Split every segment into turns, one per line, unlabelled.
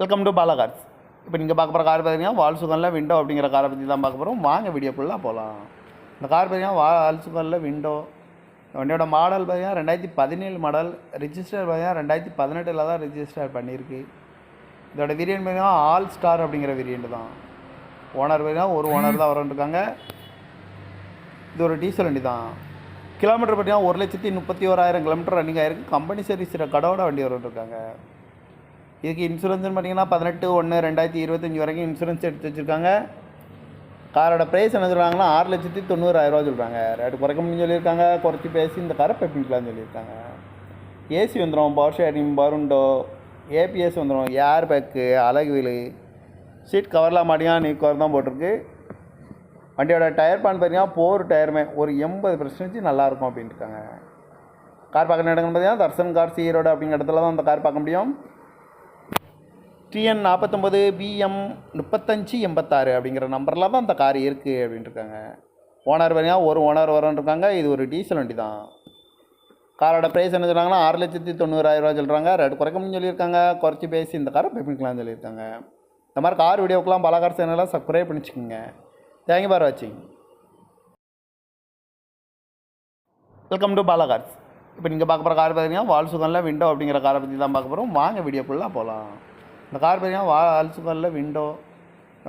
Welcome to Bala cars. இப்போ நீங்கள் பார்க்க போகிற கார் பார்த்தீங்கன்னா வால்சுகனில் விண்டோ அப்படிங்கிற காரை பற்றி தான் பார்க்க போகிறோம். வாங்க வீடியோக்குள்ளே போகலாம். இந்த கார் பார்த்தீங்கன்னா வால்சுகனில் விண்டோ. வண்டியோட மாடல் பார்த்தீங்கன்னா 2017 மாடல். ரிஜிஸ்டர் பார்த்தீங்கன்னா 2018 தான் ரிஜிஸ்டர் பண்ணியிருக்கு. இதோட வேரியன்ட் பார்த்தீங்கன்னா ஆல் ஸ்டார் அப்படிங்கிற வேரியண்ட் தான். ஓனர் பார்த்தீங்கன்னா ஒரு ஓனர் தான் வரன்ட்ருக்காங்க. இது ஒரு டீசல் வண்டி தான். கிலோமீட்டர் பார்த்தீங்கன்னா 1,31,000 கிலோமீட்டர் ரன்னிங் ஆகிருக்கு. கம்பெனி சர்வீஸில் கடவோட வண்டி வரன்ட்ருக்காங்க. இதுக்கு இன்சூரன்ஸ்னு பார்த்தீங்கன்னா 18/1/2025 வரைக்கும் இன்சூரன்ஸ் எடுத்து வச்சுருக்காங்க. காரோட ப்ரைஸ் என்ன சொல்கிறாங்கன்னா 6,90,000 சொல்கிறாங்க. ரேட்டு குறைக்க முடியும்னு சொல்லியிருக்காங்க. குறைச்சி பேசி இந்த காரை பெப்பிங்கலான்னு சொல்லியிருக்காங்க. ஏசி வந்துடும், பவர் ஷேரிங், பருண்டோ, ஏபிஎஸ் வந்துடும், ஏர் பேக்கு, அழகு வீலு, சீட் கவர்லாம் மாட்டியாக நீ கவர் தான் போட்டிருக்கு. வண்டியோட டயர் பான் பார்த்தீங்கன்னா 4 டயருமே ஒரு 80% நல்லாயிருக்கும் அப்படின்ட்டு இருக்காங்க. கார் பார்க்குற இடங்கள்னு பார்த்தீங்கன்னா தர்சன் கார் ஈரோடு அப்படிங்கிற இடத்துல தான் அந்த கார் பார்க்க முடியும். TN 49 BM 3586 அப்படிங்கிற நம்பரில் தான் அந்த கார் இருக்குது அப்படின்ட்டு இருக்காங்க. ஓனர் பார்த்தீங்கன்னா ஒரு ஓனர் வரன்ட்ருக்காங்க. இது ஒரு டீசல் வண்டி தான். காரோட ப்ரைஸ் என்ன சொல்கிறாங்கன்னா 6,90,000 சொல்கிறாங்க. ரேட்டு குறைக்க முடியும்னு சொல்லியிருக்காங்க. குறைச்சி பேசி இந்த காரை பெப்பிங்கலான்னு சொல்லியிருக்காங்க. இந்த மாதிரி கார் வீடியோக்கெலாம் பல கார் சேனலாக சப்ஸ்கிரைப் பண்ணிச்சுக்கோங்க. தேங்க்யூ ஃபார் வாட்சிங். Welcome to Bala cars. இப்போ நீங்கள் பார்க்க போகிற கார் பார்த்தீங்கன்னா வால்சுகனில் விண்டோ அப்படிங்கிற காரை பற்றி தான் பார்க்க போகிறோம். வாங்க வீடியோக்குள்ளே போகலாம். இந்த கார் பார்த்தீங்கன்னா வால்சுகனில் விண்டோ.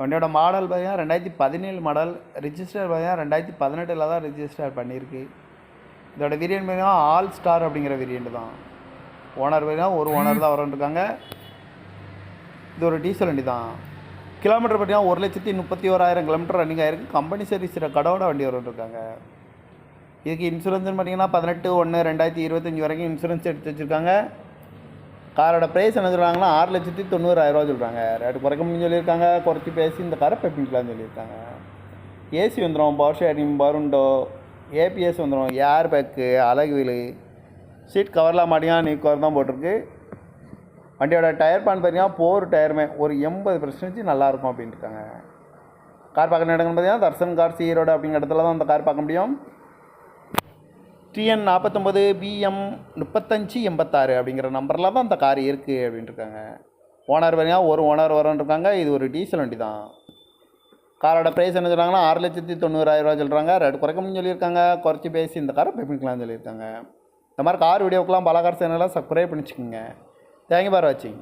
வண்டியோட மாடல் பார்த்தீங்கன்னா 2017 மாடல். ரிஜிஸ்டர் பார்த்தீங்கன்னா 2018 தான் ரிஜிஸ்டர் பண்ணியிருக்கு. இதோட வேரியன்ட் பார்த்தீங்கன்னா ஆல் ஸ்டார் அப்படிங்கிற வேரியண்ட் தான். ஓனர் பார்த்தீங்கன்னா ஒரு ஓனர் தான் வரன்ட்ருக்காங்க. இது ஒரு டீசல் வண்டி தான். கிலோமீட்டர் பார்த்தீங்கன்னா 1,31,000 கிலோமீட்டர் ரன்னிங் ஆகிருக்கு. கம்பெனி சர்வீஸில் கடவோட வண்டி வரன்ட்ருக்காங்க. இதுக்கு இன்சூரன்ஸ்னு பார்த்தீங்கன்னா 18/1/2025 வரைக்கும் இன்சூரன்ஸ் எடுத்து வச்சுருக்காங்க. காரோட ப்ரைஸ் என்ன சொல்கிறாங்கன்னா 6,90,000 சொல்கிறாங்க. ரேட்டு குறைக்க முடியும்னு சொல்லியிருக்காங்க. குறைச்சி பேசி இந்த காரை பெப்பிங்கலான்னு சொல்லியிருக்காங்க. ஏசி வந்துடும், பவர் ஷேரிங், பருண்டோ, ஏபிஎஸ் வந்துடும், ஏர் பேக்கு, அழகு வீலு, சீட் கவர்லாம் மாட்டியாக நீ கவர் தான் போட்டிருக்கு. வண்டியோட டயர் பான் பார்த்தீங்கன்னா 4 டயருமே ஒரு 80% நல்லாயிருக்கும் அப்படின்ட்டு இருக்காங்க. கார் பார்க்குற இடங்கள்னு பார்த்தீங்கன்னா தர்சன் கார் ஈரோடு அப்படிங்கிற இடத்துல தான் அந்த கார் பார்க்க முடியும். TN 49 BM 3586 அப்படிங்கிற நம்பரில் தான் அந்த கார் இருக்குது அப்படின்ட்டு இருக்காங்க. ஓனர் பார்த்தீங்கன்னா ஒரு ஓனர் வரன்ட்ருக்காங்க. இது ஒரு டீசல் வண்டி தான். காரோட ப்ரைஸ் என்ன சொல்கிறாங்கன்னா 6,90,000 சொல்கிறாங்க. ரேட்டு குறைக்க முடியும்னு சொல்லியிருக்காங்க. குறைச்சி பேசி இந்த காரை பெப்பிங்கலான்னு சொல்லியிருக்காங்க. இந்த மாதிரி கார் வீடியோக்கெலாம் பல கார் சேனலாக சப்ஸ்கிரைப் பண்ணிச்சுக்கோங்க. தேங்க்யூ ஃபார் வாட்சிங்.